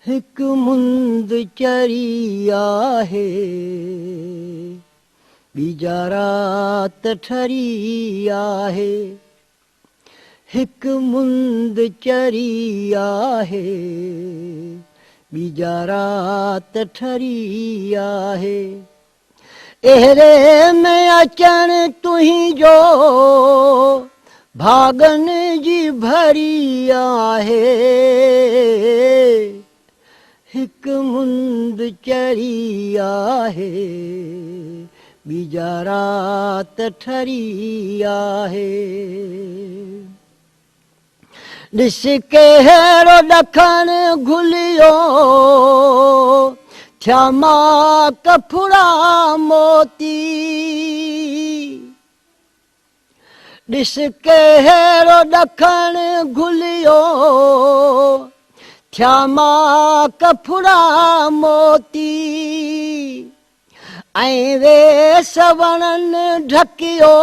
हिक मुंद चरी आहे, बीजा रात ठरी आहे। हिक मुंद चरी आहे, बीजा रात ठरी आहे। एहरे में अचण तुही जो भागन जी भरी आहे। हिक मुंद चरी आहे, बीजा रात ठरी आहे। ॾिस कहिड़ो ॾखण घुलियो, थिया मां कफड़ा मोती। ॾिस कहिड़ो ॾखण घुलियो, थिया मां कफड़ा मोती। ऐं वेस वणनि ढकियो,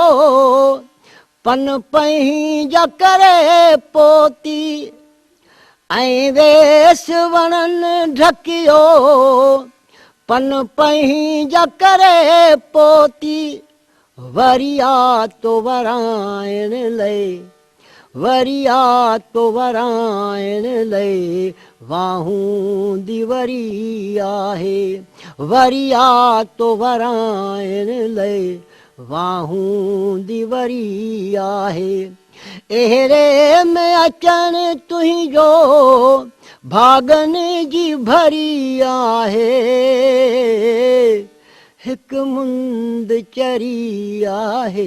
पन पंहिंजा करे पोती। ऐं वेस वणनि ढकियो, पन पंहिंजा करे पोती। वरिया तो वराइण लए, वरिया तो वराइण लए, वाहूं दी वरी आहे। वरिया तो वराइण लए, वाहूं दी वरी आहे। एहरे में अचण तुही जो भागन जी भरी आहे। हिक मुंद चरी आहे,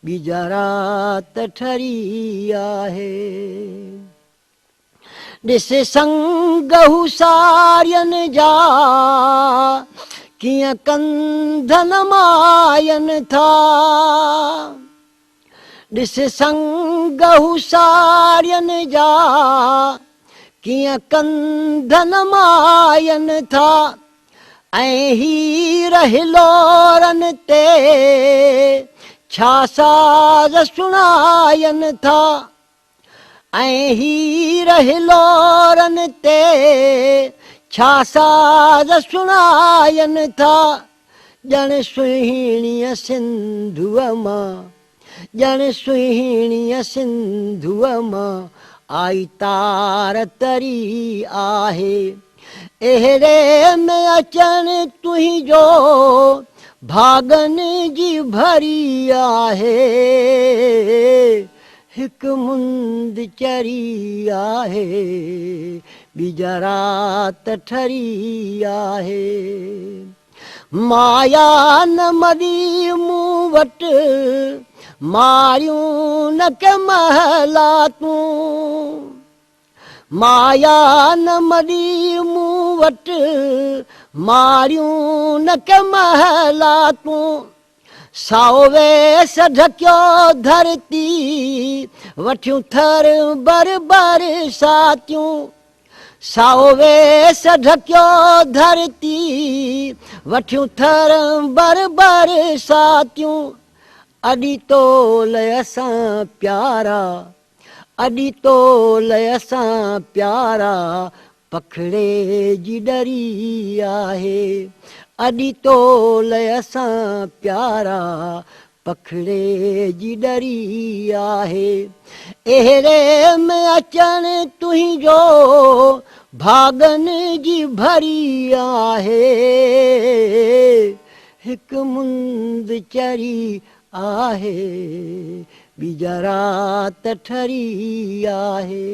बीजा रात ठरी आहे। ॾिस संगहु सारियनि जा, कीअं कंधन मायनि था। ॾिस संगहु सारियनि जा, कीअं कंधन मायनि था। ऐं हीर हिलोरनि ते छा साज़ सुणायनि था। ऐं हीर हिलोरनि ते छा साज़ सुणायनि था। ॼण सुहिणीअ सिंधुअ मां, ॼण सुहिणीअ सिंधुअ मां आई तार तरी आहे। एहरे में अचण तुही जो भागन जी भरी आहे। हिक मुंद चरी आहे, बीजा रात ठरी आहे। माया न मरी मूं वटि, मारियूं न के महला तूं। माया न मरी मूं वटि, मारियूं न के महला तूं। साओ वेस ढकियो धरती, वठियूं थर बर बरसातियूं। साओ वेस ढकियो धरती, वठियूं थर बर बरसातियूं। अॾी तोल असां प्यारा, अॾी तोल असां प्यारा, पखड़े जी डरी आहे। अॾी तोल असां प्यारा, पखड़े जी डरी आहे। एहरे में अचण तुही जो भागन जी भरी आहे। हिक मुंद चरी आहे, बीजा रात ठरी आहे।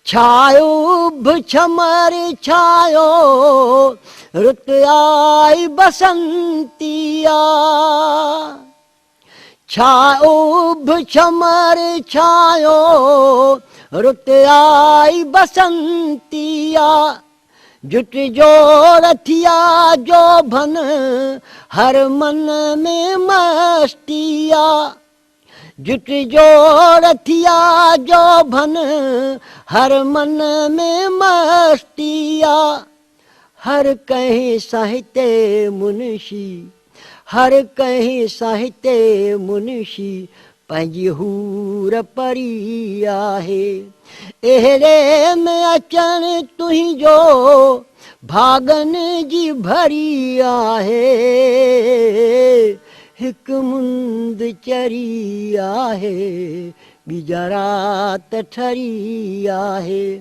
छायो उभ छमर छायो, रुत आई बसंतिया। छायो उभ छमर छायो, रुत आई बसंतिया। जुट जो रथिया जो भन, हर मन में मस्तिया। जुट जो रथिया जो भन, हर मन में मस्तिया। हर कहीं साहित्य मुंशी, हर कहीं साहित्य मुंशी, पंहिंजी हूर परी आहे। अहिड़े में अचण तुंहिंजो भागनि जी भरी आहे। हिकु मुंद चरी आहे, ॿी रात ठरी आहे।